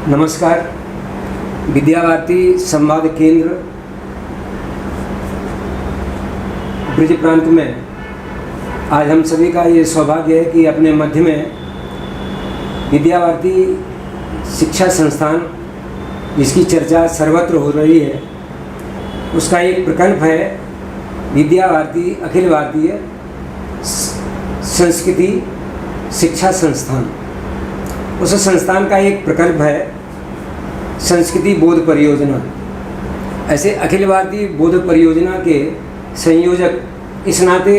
नमस्कार। विद्या भारती संवाद केंद्र ब्रज प्रांत में आज हम सभी का ये सौभाग्य है कि अपने मध्य में विद्या भारती शिक्षा संस्थान, जिसकी चर्चा सर्वत्र हो रही है, उसका एक प्रकल्प है विद्या भारती अखिल भारतीय संस्कृति शिक्षा संस्थान। उस संस्थान का एक प्रकल्प है संस्कृति बोध परियोजना। ऐसे अखिल भारतीय बोध परियोजना के संयोजक इस नाते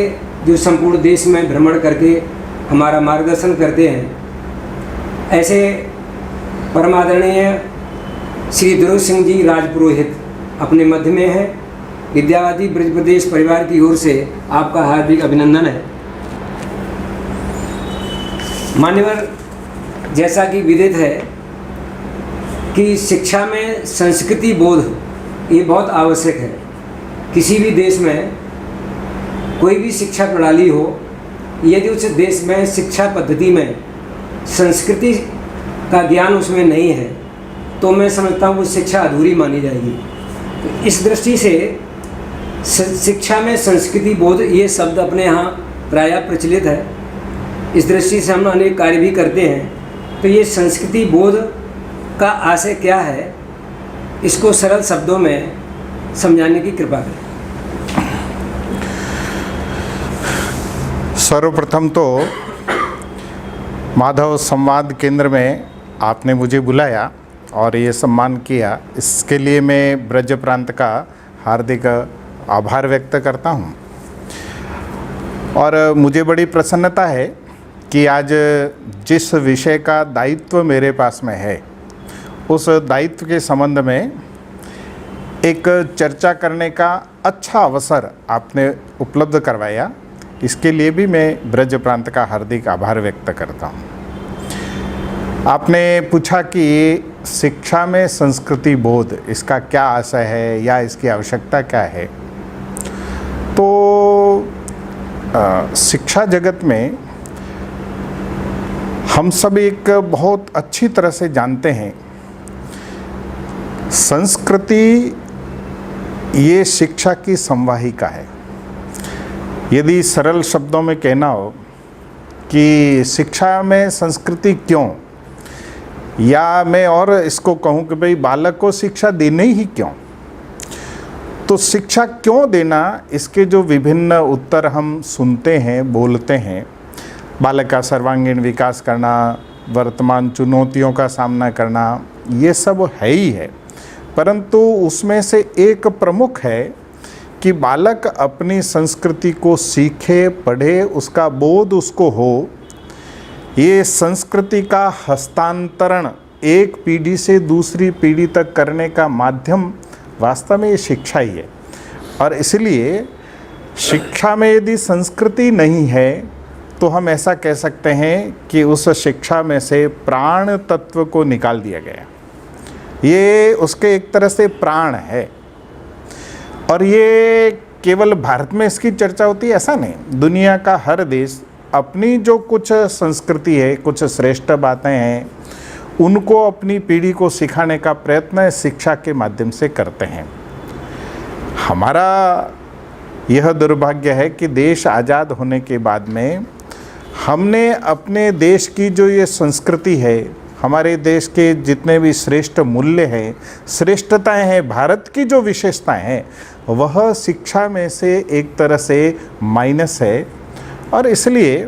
जो संपूर्ण देश में भ्रमण करके हमारा मार्गदर्शन करते हैं, ऐसे परमादरणीय श्री दुर्ग सिंह जी राजपुरोहित अपने मध्य में है। विद्यावादी ब्रज प्रदेश परिवार की ओर से आपका हार्दिक अभिनंदन है। मान्यवर, जैसा कि विदित है कि शिक्षा में संस्कृति बोध ये बहुत आवश्यक है। किसी भी देश में कोई भी शिक्षा प्रणाली हो, यदि उस देश में शिक्षा पद्धति में संस्कृति का ज्ञान उसमें नहीं है तो मैं समझता हूँ वो शिक्षा अधूरी मानी जाएगी। तो इस दृष्टि से शिक्षा में संस्कृति बोध ये शब्द अपने यहाँ प्रायः प्रचलित है। इस दृष्टि से हम अनेक कार्य भी करते हैं। तो ये संस्कृति बोध का आशय क्या है, इसको सरल शब्दों में समझाने की कृपा करें। सर्वप्रथम तो माधव संवाद केंद्र में आपने मुझे बुलाया और ये सम्मान किया, इसके लिए मैं ब्रज प्रांत का हार्दिक आभार व्यक्त करता हूँ। और मुझे बड़ी प्रसन्नता है कि आज जिस विषय का दायित्व मेरे पास में है, उस दायित्व के संबंध में एक चर्चा करने का अच्छा अवसर आपने उपलब्ध करवाया। इसके लिए भी मैं ब्रज प्रांत का हार्दिक आभार व्यक्त करता हूँ। आपने पूछा कि शिक्षा में संस्कृति बोध, इसका क्या आशय है या इसकी आवश्यकता क्या है। तो शिक्षा जगत में हम सब एक बहुत अच्छी तरह से जानते हैं, संस्कृति ये शिक्षा की संवाहिका है। यदि सरल शब्दों में कहना हो कि शिक्षा में संस्कृति क्यों, या मैं और इसको कहूँ कि भाई बालक को शिक्षा देने ही क्यों, तो शिक्षा क्यों देना, इसके जो विभिन्न उत्तर हम सुनते हैं, बोलते हैं। बालक का सर्वांगीण विकास करना, वर्तमान चुनौतियों का सामना करना, ये सब है ही है। परंतु उसमें से एक प्रमुख है कि बालक अपनी संस्कृति को सीखे, पढ़े, उसका बोध उसको हो। ये संस्कृति का हस्तांतरण एक पीढ़ी से दूसरी पीढ़ी तक करने का माध्यम वास्तव में ये शिक्षा ही है। और इसलिए शिक्षा में यदि संस्कृति नहीं है तो हम ऐसा कह सकते हैं कि उस शिक्षा में से प्राण तत्व को निकाल दिया गया। ये उसके एक तरह से प्राण है। और ये केवल भारत में इसकी चर्चा होती है ऐसा नहीं, दुनिया का हर देश अपनी जो कुछ संस्कृति है, कुछ श्रेष्ठ बातें हैं, उनको अपनी पीढ़ी को सिखाने का प्रयत्न शिक्षा के माध्यम से करते हैं। हमारा यह दुर्भाग्य है कि देश आज़ाद होने के बाद में हमने अपने देश की जो ये संस्कृति है, हमारे देश के जितने भी श्रेष्ठ मूल्य हैं, श्रेष्ठताएं हैं, भारत की जो विशेषताएं हैं, वह शिक्षा में से एक तरह से माइनस है। और इसलिए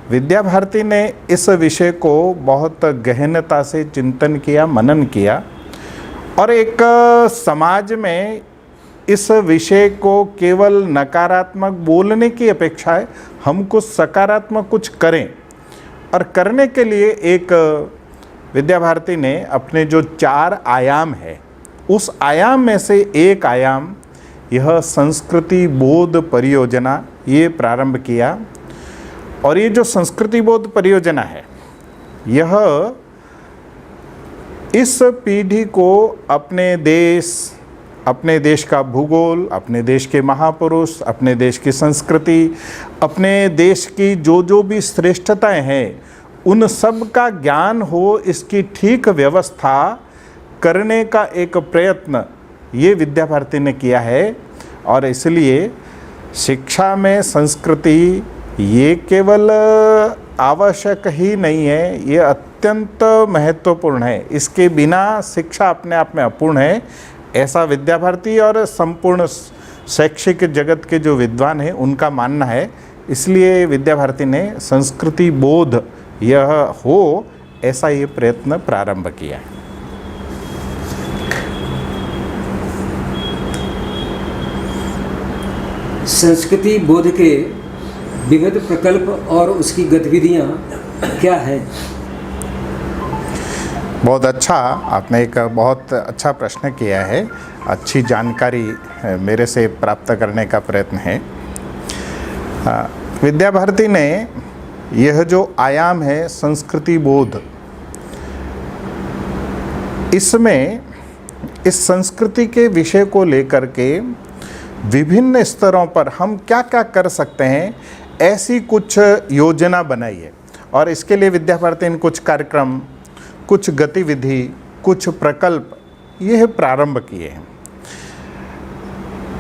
विद्या भारती ने इस विषय को बहुत गहनता से चिंतन किया, मनन किया और एक समाज में इस विषय को केवल नकारात्मक बोलने की अपेक्षा है, हम कुछ सकारात्मक कुछ करें। और करने के लिए एक विद्या भारती ने अपने जो 4 आयाम है, उस आयाम में से एक आयाम यह संस्कृति बोध परियोजना ये प्रारंभ किया। और ये जो संस्कृति बोध परियोजना है, यह इस पीढ़ी को अपने देश का भूगोल, अपने देश के महापुरुष, अपने देश की संस्कृति, अपने देश की जो भी श्रेष्ठताएं हैं, उन सब का ज्ञान हो, इसकी ठीक व्यवस्था करने का एक प्रयत्न ये विद्या भारती ने किया है। और इसलिए शिक्षा में संस्कृति ये केवल आवश्यक ही नहीं है, ये अत्यंत महत्वपूर्ण है। इसके बिना शिक्षा अपने आप में अपूर्ण है, ऐसा विद्या भारती और संपूर्ण शैक्षिक जगत के जो विद्वान हैं उनका मानना है। इसलिए विद्या भारती ने संस्कृति बोध यह हो, ऐसा ये प्रयत्न प्रारंभ किया है। संस्कृति बोध के विविध प्रकल्प और उसकी गतिविधियां क्या हैं? बहुत अच्छा, आपने एक बहुत अच्छा प्रश्न किया है। अच्छी जानकारी मेरे से प्राप्त करने का प्रयत्न है। विद्या भारती ने यह जो आयाम है संस्कृति बोध, इसमें इस संस्कृति के विषय को लेकर के विभिन्न स्तरों पर हम क्या क्या कर सकते हैं, ऐसी कुछ योजना बनाई है। और इसके लिए विद्या भारती ने कुछ कार्यक्रम, कुछ गतिविधि, कुछ प्रकल्प यह प्रारंभ किए हैं।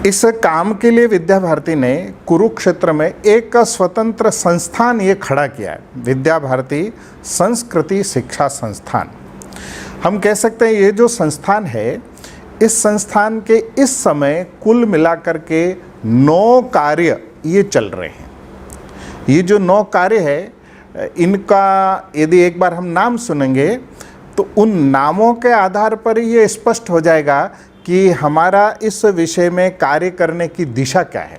इस काम के लिए विद्या भारती ने कुरुक्षेत्र में एक स्वतंत्र संस्थान ये खड़ा किया है, विद्या भारती संस्कृति शिक्षा संस्थान। हम कह सकते हैं ये जो संस्थान है, इस संस्थान के इस समय कुल मिलाकर के 9 कार्य ये चल रहे हैं। ये जो 9 कार्य है, इनका यदि एक बार हम नाम सुनेंगे तो उन नामों के आधार पर ये स्पष्ट हो जाएगा कि हमारा इस विषय में कार्य करने की दिशा क्या है,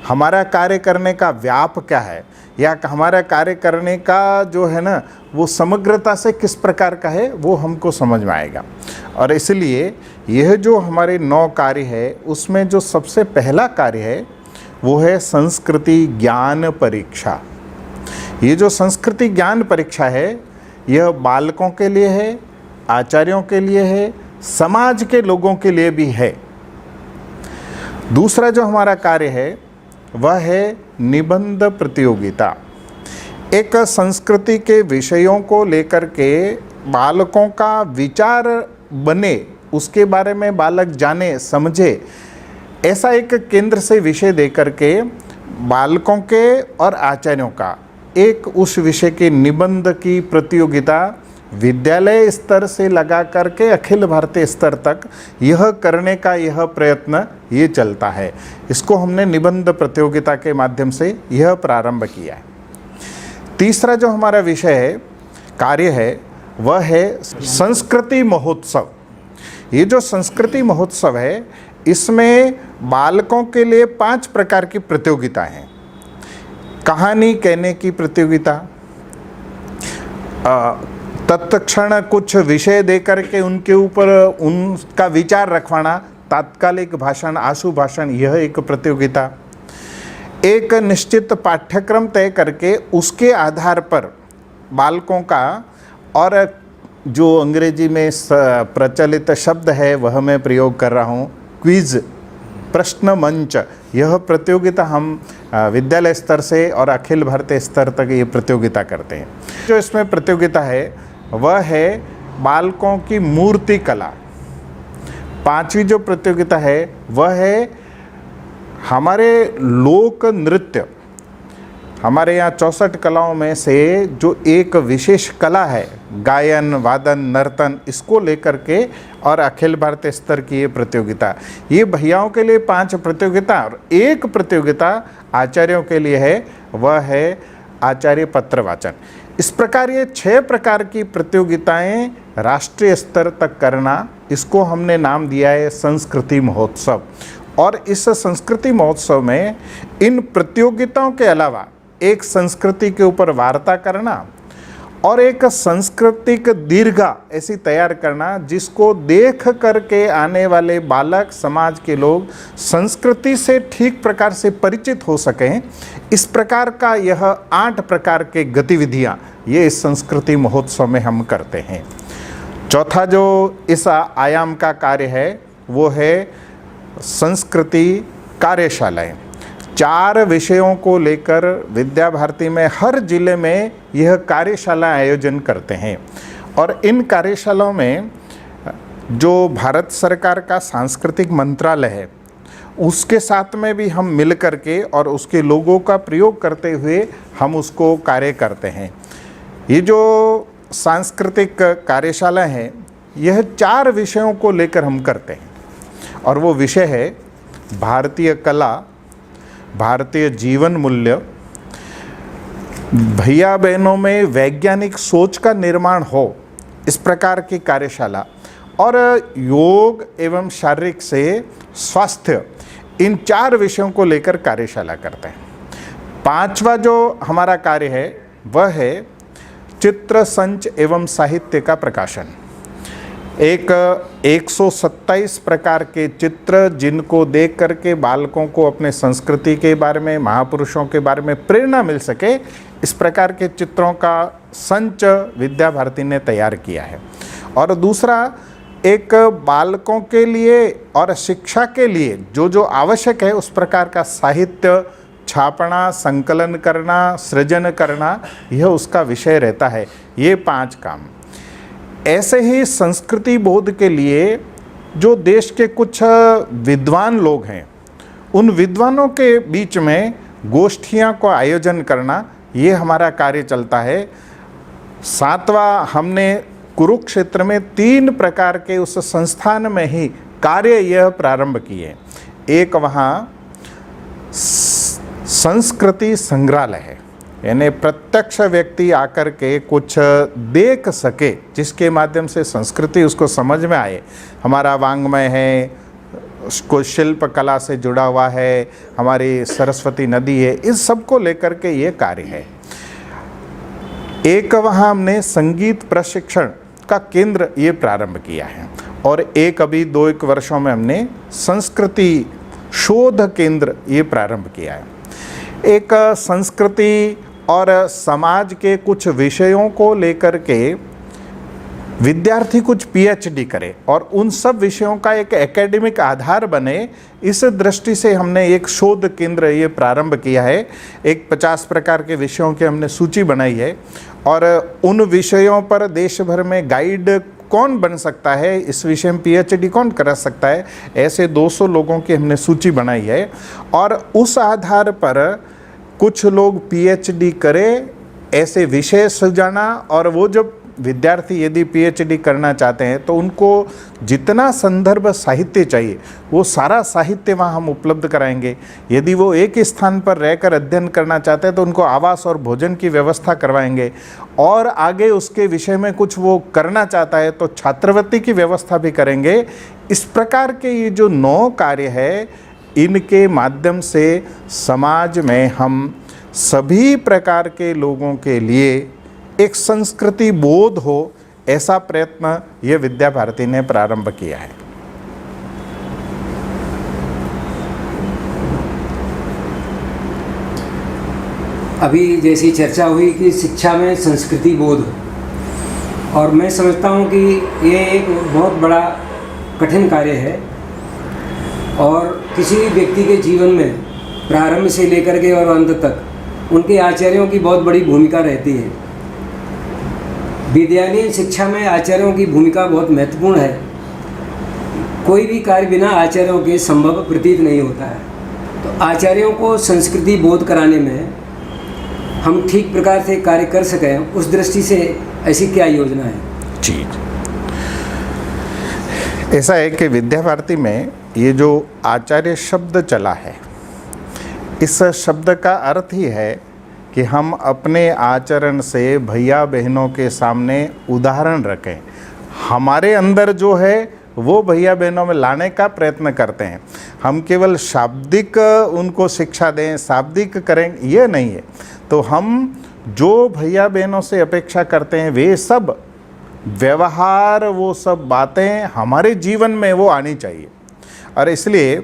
हमारा कार्य करने का व्याप क्या है, या हमारा कार्य करने का जो है ना वो समग्रता से किस प्रकार का है, वो हमको समझ में आएगा। और इसलिए यह जो हमारे 9 कार्य है, उसमें जो सबसे पहला कार्य है वो है संस्कृति ज्ञान परीक्षा। ये जो संस्कृति ज्ञान परीक्षा है, यह बालकों के लिए है, आचार्यों के लिए है, समाज के लोगों के लिए भी है। दूसरा जो हमारा कार्य है वह है निबंध प्रतियोगिता। एक संस्कृति के विषयों को लेकर के बालकों का विचार बने, उसके बारे में बालक जाने समझे, ऐसा एक केंद्र से विषय देकर के बालकों के और आचार्यों का एक उस विषय के निबंध की प्रतियोगिता विद्यालय स्तर से लगा करके अखिल भारतीय स्तर तक यह करने का यह प्रयत्न ये चलता है। इसको हमने निबंध प्रतियोगिता के माध्यम से यह प्रारंभ किया है। तीसरा जो हमारा विषय है, कार्य है, वह है संस्कृति महोत्सव। ये जो संस्कृति महोत्सव है, इसमें बालकों के लिए 5 प्रकार की प्रतियोगिता हैं। कहानी कहने की प्रतियोगिता, तत्क्षण कुछ विषय देकर के उनके ऊपर उनका विचार रखवाना, तात्कालिक भाषण, आशु भाषण, यह एक प्रतियोगिता। एक निश्चित पाठ्यक्रम तय करके उसके आधार पर बालकों का, और जो अंग्रेजी में प्रचलित शब्द है वह मैं प्रयोग कर रहा हूँ, क्विज, प्रश्न मंच, यह प्रतियोगिता हम विद्यालय स्तर से और अखिल भारतीय स्तर तक ये प्रतियोगिता करते हैं। जो इसमें प्रतियोगिता है वह है बालकों की मूर्ति कला। 5वीं जो प्रतियोगिता है वह है हमारे लोक नृत्य। हमारे यहाँ 64 कलाओं में से जो एक विशेष कला है, गायन, वादन, नर्तन, इसको लेकर के और अखिल भारतीय स्तर की ये प्रतियोगिता, ये भैयाओं के लिए 5 प्रतियोगिता और एक प्रतियोगिता आचार्यों के लिए है, वह है आचार्य पत्र वाचन। इस प्रकार ये 6 प्रकार की प्रतियोगिताएं राष्ट्रीय स्तर तक करना, इसको हमने नाम दिया है संस्कृति महोत्सव। और इस संस्कृति महोत्सव में इन प्रतियोगिताओं के अलावा एक संस्कृति के ऊपर वार्ता करना और एक सांस्कृतिक दीर्घा ऐसी तैयार करना, जिसको देख करके आने वाले बालक, समाज के लोग संस्कृति से ठीक प्रकार से परिचित हो सकें। इस प्रकार का यह 8 प्रकार के गतिविधियां ये इस संस्कृति महोत्सव में हम करते हैं। चौथा जो इस आयाम का कार्य है वो है संस्कृति कार्यशालाएं। 4 विषयों को लेकर विद्या भारती में हर जिले में यह कार्यशाला आयोजन करते हैं। और इन कार्यशालाओं में जो भारत सरकार का सांस्कृतिक मंत्रालय है उसके साथ में भी हम मिल कर के और उसके लोगों का प्रयोग करते हुए हम उसको कार्य करते हैं। ये जो सांस्कृतिक कार्यशाला है यह 4 विषयों को लेकर हम करते हैं और वो विषय है भारतीय कला, भारतीय जीवन मूल्य, भैया बहनों में वैज्ञानिक सोच का निर्माण हो, इस प्रकार की कार्यशाला, और योग एवं शारीरिक से स्वास्थ्य, इन 4 विषयों को लेकर कार्यशाला करते हैं। 5वां जो हमारा कार्य है वह है चित्र संच एवं साहित्य का प्रकाशन। 127 प्रकार के चित्र जिनको देख करके बालकों को अपने संस्कृति के बारे में, महापुरुषों के बारे में प्रेरणा मिल सके, इस प्रकार के चित्रों का संच विद्या भारती ने तैयार किया है। और दूसरा, एक बालकों के लिए और शिक्षा के लिए जो जो आवश्यक है उस प्रकार का साहित्य छापना, संकलन करना, सृजन करना, यह उसका विषय रहता है। ये 5 काम। ऐसे ही संस्कृति बोध के लिए जो देश के कुछ विद्वान लोग हैं उन विद्वानों के बीच में गोष्ठियां को आयोजन करना, ये हमारा कार्य चलता है। 7वां, हमने कुरुक्षेत्र में 3 प्रकार के उस संस्थान में ही कार्य यह प्रारंभ किए। एक वहाँ संस्कृति संग्रहालय है, यानी प्रत्यक्ष व्यक्ति आकर के कुछ देख सके जिसके माध्यम से संस्कृति उसको समझ में आए। हमारा वांग्मय है, उसको शिल्प कला से जुड़ा हुआ है, हमारी सरस्वती नदी है, इस सब को लेकर के ये कार्य है। एक वहाँ हमने संगीत प्रशिक्षण का केंद्र ये प्रारंभ किया है और अभी 2-1 वर्षों में हमने संस्कृति शोध केंद्र ये प्रारंभ किया है। एक संस्कृति और समाज के कुछ विषयों को लेकर के विद्यार्थी कुछ पीएचडी करे और उन सब विषयों का एक एकेडमिक आधार बने, इस दृष्टि से हमने एक शोध केंद्र ये प्रारंभ किया है। एक 50 प्रकार के विषयों की हमने सूची बनाई है और उन विषयों पर देश भर में गाइड कौन बन सकता है, इस विषय में पीएचडी कौन कर सकता है, ऐसे 200 लोगों की हमने सूची बनाई है। और उस आधार पर कुछ लोग पीएचडी करें, ऐसे विषय सजाना, और वो जब विद्यार्थी यदि पीएचडी करना चाहते हैं तो उनको जितना संदर्भ साहित्य चाहिए वो सारा साहित्य वहाँ हम उपलब्ध कराएंगे। यदि वो एक स्थान पर रहकर अध्ययन करना चाहते हैं तो उनको आवास और भोजन की व्यवस्था करवाएंगे, और आगे उसके विषय में कुछ वो करना चाहता है तो छात्रवृत्ति की व्यवस्था भी करेंगे। इस प्रकार के ये जो 9 कार्य है, इनके माध्यम से समाज में हम सभी प्रकार के लोगों के लिए एक संस्कृति बोध हो, ऐसा प्रयत्न ये विद्या भारती ने प्रारंभ किया है। अभी जैसी चर्चा हुई कि शिक्षा में संस्कृति बोध, और मैं समझता हूँ कि ये एक बहुत बड़ा कठिन कार्य है और किसी भी व्यक्ति के जीवन में प्रारंभ से लेकर के और अंत तक उनके आचार्यों की बहुत बड़ी भूमिका रहती है। विद्यालयीन शिक्षा में आचार्यों की भूमिका बहुत महत्वपूर्ण है। कोई भी कार्य बिना आचार्यों के संभव प्रतीत नहीं होता है। तो आचार्यों को संस्कृति बोध कराने में हम ठीक प्रकार से कार्य कर सकें, उस दृष्टि से ऐसी क्या योजना है? जी, ऐसा है कि विद्या भारती में ये जो आचार्य शब्द चला है, इस शब्द का अर्थ ही है कि हम अपने आचरण से भैया बहनों के सामने उदाहरण रखें। हमारे अंदर जो है वो भैया बहनों में लाने का प्रयत्न करते हैं। हम केवल शाब्दिक उनको शिक्षा दें, शाब्दिक करें, ये नहीं है। तो हम जो भैया बहनों से अपेक्षा करते हैं वे सब व्यवहार, वो सब बातें हमारे जीवन में वो आनी चाहिए। और इसलिए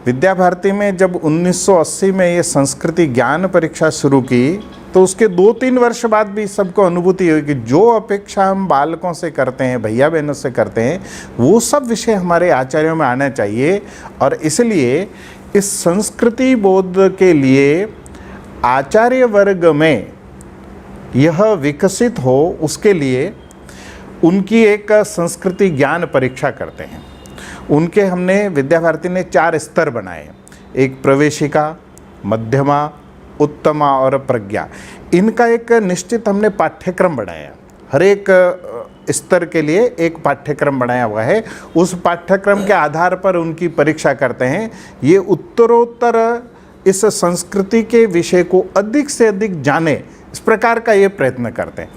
विद्या भारती में जब 1980 में ये संस्कृति ज्ञान परीक्षा शुरू की तो उसके 2-3 वर्ष बाद भी सबको अनुभूति हुई कि जो अपेक्षा हम बालकों से करते हैं, भैया बहनों से करते हैं, वो सब विषय हमारे आचार्यों में आना चाहिए। और इसलिए इस संस्कृति बोध के लिए आचार्य वर्ग में यह विकसित हो, उसके लिए उनकी एक संस्कृति ज्ञान परीक्षा करते हैं। उनके हमने विद्या भारती ने 4 स्तर बनाए, एक प्रवेशिका, मध्यमा, उत्तमा और प्रज्ञा। इनका एक निश्चित हमने पाठ्यक्रम बनाया, हर एक स्तर के लिए एक पाठ्यक्रम बनाया हुआ है। उस पाठ्यक्रम के आधार पर उनकी परीक्षा करते हैं। ये उत्तरोत्तर इस संस्कृति के विषय को अधिक से अधिक जाने, इस प्रकार का ये प्रयत्न करते हैं।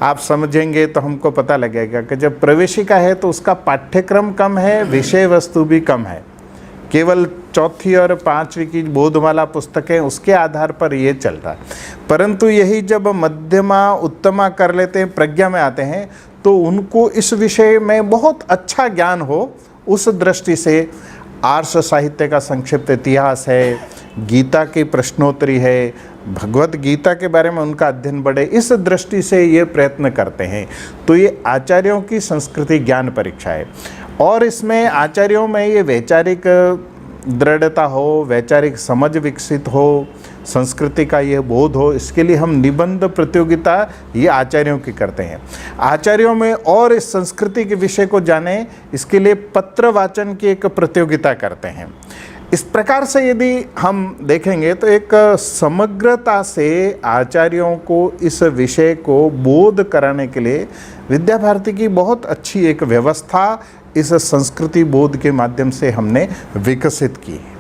आप समझेंगे तो हमको पता लगेगा कि जब प्रवेशिका है तो उसका पाठ्यक्रम कम है, विषय वस्तु भी कम है, केवल 4वीं और 5वीं की बोधमाला पुस्तकें, उसके आधार पर ये चल रहा है। परंतु यही जब मध्यमा उत्तमा कर लेते हैं, प्रज्ञा में आते हैं, तो उनको इस विषय में बहुत अच्छा ज्ञान हो, उस दृष्टि से आर्ष साहित्य का संक्षिप्त इतिहास है, गीता की प्रश्नोत्तरी है, भगवत गीता के बारे में उनका अध्ययन बढ़े, इस दृष्टि से ये प्रयत्न करते हैं। तो ये आचार्यों की संस्कृति ज्ञान परीक्षा है। और इसमें आचार्यों में ये वैचारिक दृढ़ता हो, वैचारिक समझ विकसित हो, संस्कृति का ये बोध हो, इसके लिए हम निबंध प्रतियोगिता ये आचार्यों की करते हैं। आचार्यों में और इस संस्कृति के विषय को जाने, इसके लिए पत्र वाचन की एक प्रतियोगिता करते हैं। इस प्रकार से यदि हम देखेंगे तो एक समग्रता से आचार्यों को इस विषय को बोध कराने के लिए विद्या भारती की बहुत अच्छी एक व्यवस्था इस संस्कृति बोध के माध्यम से हमने विकसित की है।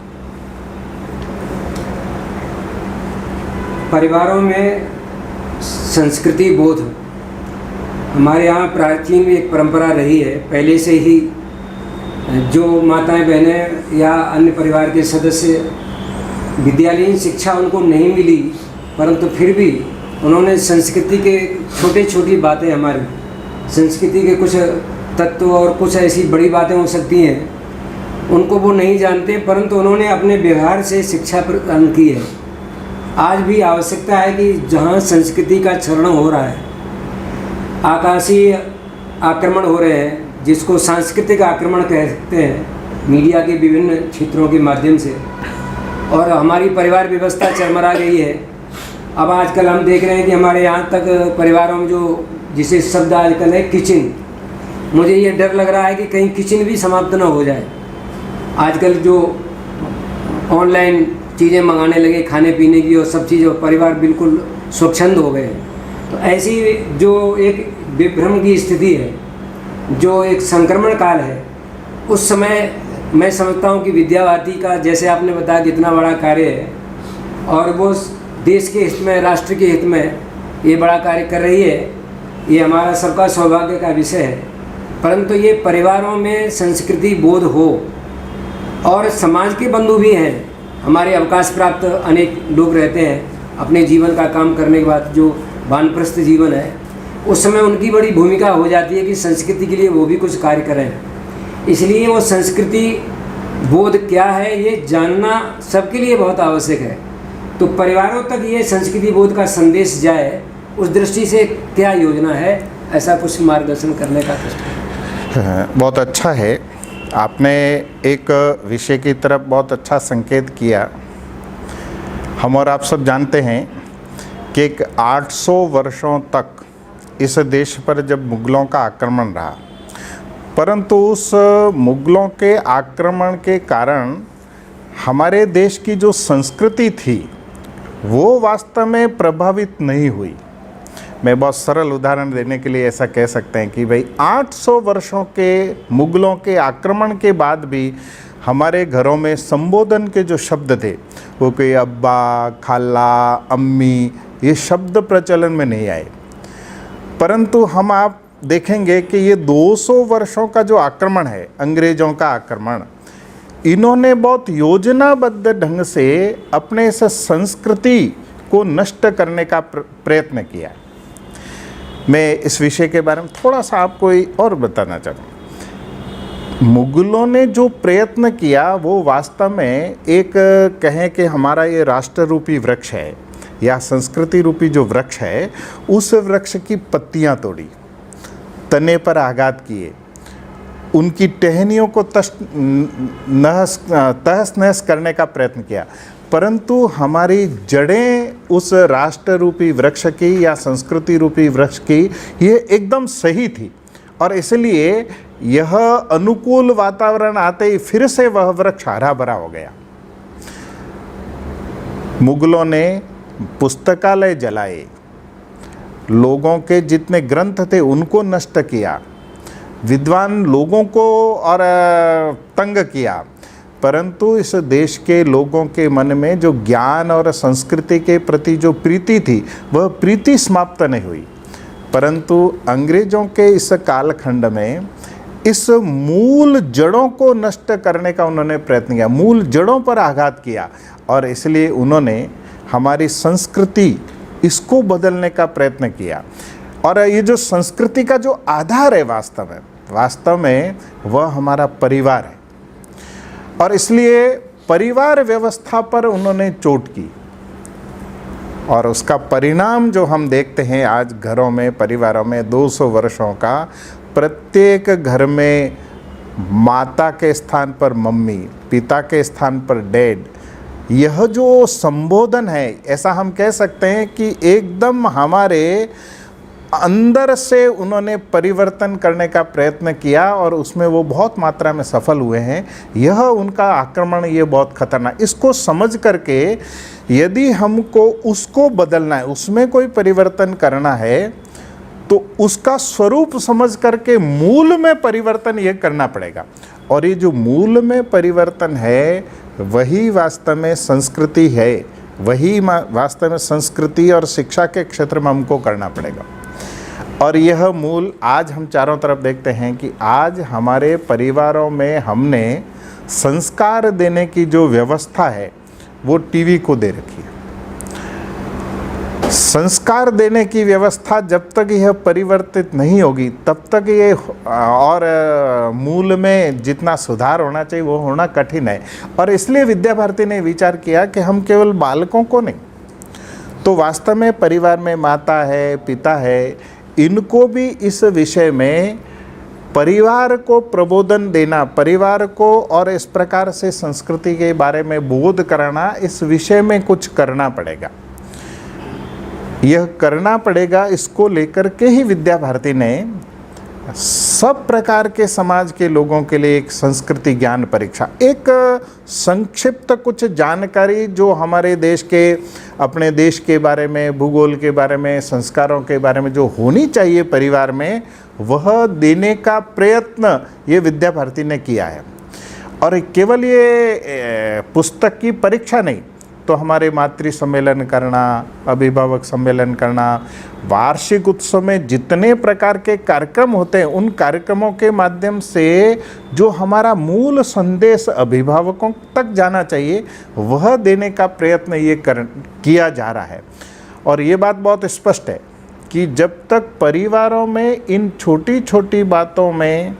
परिवारों में संस्कृति बोध हमारे यहाँ प्राचीन एक परंपरा रही है। पहले से ही जो माताएं बहनें या अन्य परिवार के सदस्य विद्यालयीन शिक्षा उनको नहीं मिली, परंतु फिर भी उन्होंने संस्कृति के छोटी छोटी बातें, हमारी संस्कृति के कुछ तत्व और कुछ ऐसी बड़ी बातें हो सकती हैं, उनको वो नहीं जानते, परंतु उन्होंने अपने व्यवहार से शिक्षा प्रदान की है। आज भी आवश्यकता है कि जहाँ संस्कृति का क्षरण हो रहा है, आकाशीय आक्रमण हो रहे हैं, जिसको सांस्कृतिक आक्रमण कहते हैं, मीडिया के विभिन्न क्षेत्रों के माध्यम से, और हमारी परिवार व्यवस्था चरमरा गई है। अब आजकल हम देख रहे हैं कि हमारे यहाँ तक परिवारों में जो जिसे शब्द आजकल है किचन, मुझे ये डर लग रहा है कि कहीं किचन भी समाप्त न हो जाए। आजकल जो ऑनलाइन चीज़ें मंगाने लगे खाने पीने की और सब चीज़, और परिवार बिल्कुल स्वच्छंद हो गए। तो ऐसी जो एक विभ्रम की स्थिति है, जो एक संक्रमण काल है, उस समय मैं समझता हूँ कि विद्या भारती का, जैसे आपने बताया, कितना बड़ा कार्य है और वो देश के हित में, राष्ट्र के हित में ये बड़ा कार्य कर रही है। ये हमारा सबका सौभाग्य का विषय है। परंतु ये परिवारों में संस्कृति बोध हो, और समाज के बंधु भी हैं, हमारे अवकाश प्राप्त अनेक लोग रहते हैं अपने जीवन का काम करने के बाद, जो वानप्रस्थ जीवन है, उस समय उनकी बड़ी भूमिका हो जाती है कि संस्कृति के लिए वो भी कुछ कार्य करें। इसलिए वो संस्कृति बोध क्या है ये जानना सबके लिए बहुत आवश्यक है। तो परिवारों तक ये संस्कृति बोध का संदेश जाए, उस दृष्टि से क्या योजना है, ऐसा कुछ मार्गदर्शन करने का प्रश्न। बहुत अच्छा है, आपने एक विषय की तरफ बहुत अच्छा संकेत किया। हम और आप सब जानते हैं कि एक 800 वर्षों तक इस देश पर जब मुगलों का आक्रमण रहा, परंतु उस मुगलों के आक्रमण के कारण हमारे देश की जो संस्कृति थी वो वास्तव में प्रभावित नहीं हुई। मैं बहुत सरल उदाहरण देने के लिए ऐसा कह सकते हैं कि भाई 800 वर्षों के मुगलों के आक्रमण के बाद भी हमारे घरों में संबोधन के जो शब्द थे, वो कोई अब्बा, खाला, अम्मी, ये शब्द प्रचलन में नहीं आए। परंतु हम आप देखेंगे कि ये 200 वर्षों का जो आक्रमण है, अंग्रेज़ों का आक्रमण, इन्होंने बहुत योजनाबद्ध ढंग से अपने इस संस्कृति को नष्ट करने का प्रयत्न किया। मैं इस विषय के बारे में थोड़ा सा आपको और बताना चाहता हूँ। मुगलों ने जो प्रयत्न किया वो वास्तव में एक कहें कि हमारा ये राष्ट्र रूपी वृक्ष है या संस्कृति रूपी जो वृक्ष है, उस वृक्ष की पत्तियाँ तोड़ी, तने पर आघात किए, उनकी टहनियों को तहस नहस करने का प्रयत्न किया, परंतु हमारी जड़ें उस राष्ट्र रूपी वृक्ष की या संस्कृति रूपी वृक्ष की ये एकदम सही थी, और इसलिए यह अनुकूल वातावरण आते ही फिर से वह वृक्ष हरा भरा हो गया। मुगलों ने पुस्तकालय जलाए, लोगों के जितने ग्रंथ थे उनको नष्ट किया, विद्वान लोगों को और तंग किया, परंतु इस देश के लोगों के मन में जो ज्ञान और संस्कृति के प्रति जो प्रीति थी वह प्रीति समाप्त नहीं हुई। परंतु अंग्रेजों के इस कालखंड में इस मूल जड़ों को नष्ट करने का उन्होंने प्रयत्न किया, मूल जड़ों पर आघात किया, और इसलिए उन्होंने हमारी संस्कृति इसको बदलने का प्रयत्न किया। और ये जो संस्कृति का जो आधार है वास्तव में वह हमारा परिवार है, और इसलिए परिवार व्यवस्था पर उन्होंने चोट की, और उसका परिणाम जो हम देखते हैं आज घरों में, परिवारों में 200 वर्षों का, प्रत्येक घर में माता के स्थान पर मम्मी, पिता के स्थान पर डैड, यह जो संबोधन है, ऐसा हम कह सकते हैं कि एकदम हमारे अंदर से उन्होंने परिवर्तन करने का प्रयत्न किया, और उसमें वो बहुत मात्रा में सफल हुए हैं। यह उनका आक्रमण ये बहुत खतरनाक, इसको समझ करके यदि हमको उसको बदलना है, उसमें कोई परिवर्तन करना है, तो उसका स्वरूप समझ करके मूल में परिवर्तन ये करना पड़ेगा। और ये जो मूल में परिवर्तन है वही वास्तव में संस्कृति है, वही वास्तव में संस्कृति और शिक्षा के क्षेत्र में हमको करना पड़ेगा। और यह मूल आज हम चारों तरफ देखते हैं कि आज हमारे परिवारों में हमने संस्कार देने की जो व्यवस्था है वो टीवी को दे रखी है। संस्कार देने की व्यवस्था जब तक यह परिवर्तित नहीं होगी तब तक ये और मूल में जितना सुधार होना चाहिए वो होना कठिन है। और इसलिए विद्या भारती ने विचार किया कि हम केवल बालकों को नहीं, तो वास्तव में परिवार में माता है, पिता है, इनको भी इस विषय में परिवार को प्रबोधन देना, परिवार को और इस प्रकार से संस्कृति के बारे में बोध कराना, इस विषय में कुछ करना पड़ेगा। यह करना पड़ेगा, इसको लेकर के ही विद्या भारती ने सब प्रकार के समाज के लोगों के लिए एक संस्कृति ज्ञान परीक्षा, एक संक्षिप्त कुछ जानकारी जो हमारे देश के, अपने देश के बारे में, भूगोल के बारे में, संस्कारों के बारे में जो होनी चाहिए परिवार में, वह देने का प्रयत्न ये विद्या भारती ने किया है। और केवल ये पुस्तक की परीक्षा नहीं, तो हमारे मातृ सम्मेलन करना, अभिभावक सम्मेलन करना, वार्षिक उत्सव में जितने प्रकार के कार्यक्रम होते हैं उन कार्यक्रमों के माध्यम से जो हमारा मूल संदेश अभिभावकों तक जाना चाहिए वह देने का प्रयत्न ये किया जा रहा है। और ये बात बहुत स्पष्ट है कि जब तक परिवारों में इन छोटी छोटी बातों में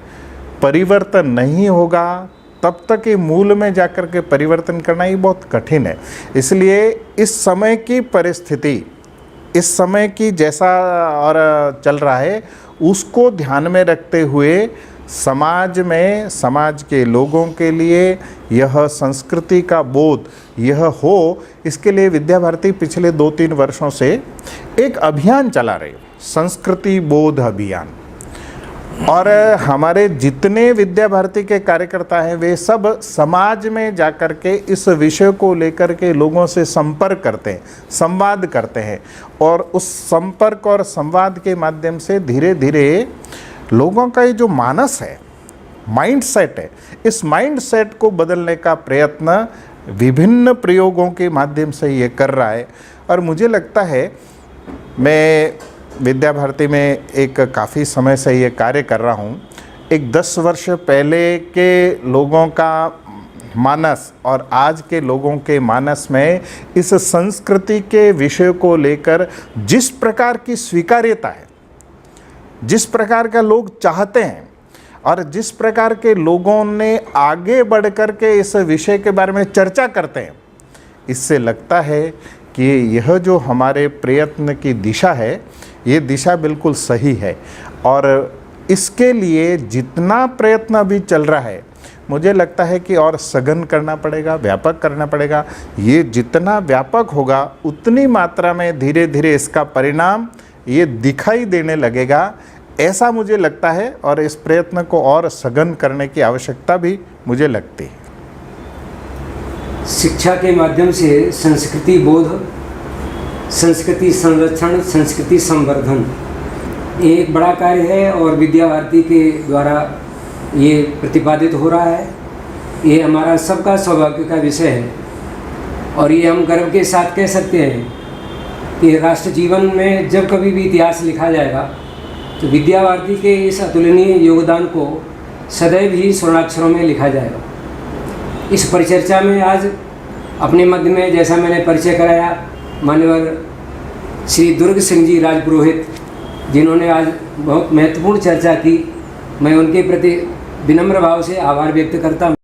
परिवर्तन नहीं होगा तब तक ये मूल में जाकर के परिवर्तन करना ही बहुत कठिन है। इसलिए इस समय की परिस्थिति, इस समय की जैसा और चल रहा है उसको ध्यान में रखते हुए समाज में, समाज के लोगों के लिए यह संस्कृति का बोध यह हो, इसके लिए विद्या भारती पिछले 2-3 वर्षों से एक अभियान चला रही है, संस्कृति बोध अभियान। और हमारे जितने विद्या भारती के कार्यकर्ता हैं वे सब समाज में जाकर के इस विषय को लेकर के लोगों से संपर्क करते हैं, संवाद करते हैं, और उस संपर्क और संवाद के माध्यम से धीरे धीरे लोगों का ये जो मानस है, माइंड सेट है, इस माइंड सेट को बदलने का प्रयत्न विभिन्न प्रयोगों के माध्यम से ये कर रहा है। और मुझे लगता है, मैं विद्या भारती में एक काफ़ी समय से ये कार्य कर रहा हूँ, एक 10 वर्ष पहले के लोगों का मानस और आज के लोगों के मानस में इस संस्कृति के विषय को लेकर जिस प्रकार की स्वीकार्यता है, जिस प्रकार का लोग चाहते हैं और जिस प्रकार के लोगों ने आगे बढ़ कर के इस विषय के बारे में चर्चा करते हैं, इससे लगता है कि यह जो हमारे प्रयत्न की दिशा है ये दिशा बिल्कुल सही है। और इसके लिए जितना प्रयत्न अभी चल रहा है, मुझे लगता है कि और सघन करना पड़ेगा, व्यापक करना पड़ेगा। ये जितना व्यापक होगा उतनी मात्रा में धीरे धीरे इसका परिणाम ये दिखाई देने लगेगा, ऐसा मुझे लगता है। और इस प्रयत्न को और सघन करने की आवश्यकता भी मुझे लगती है। शिक्षा के माध्यम से संस्कृति बोध, संस्कृति संरक्षण, संस्कृति संवर्धन, ये एक बड़ा कार्य है और विद्या भारती के द्वारा ये प्रतिपादित हो रहा है। ये हमारा सबका सौभाग्य का विषय है और ये हम गर्व के साथ कह सकते हैं कि राष्ट्र जीवन में जब कभी भी इतिहास लिखा जाएगा तो विद्या भारती के इस अतुलनीय योगदान को सदैव ही स्वर्णाक्षरों में लिखा जाएगा। इस परिचर्चा में आज अपने मध्य में, जैसा मैंने परिचय कराया, मान्यवर श्री दुर्ग सिंह जी राजपुरोहित, जिन्होंने आज बहुत महत्वपूर्ण चर्चा की, मैं उनके प्रति विनम्र भाव से आभार व्यक्त करता हूँ।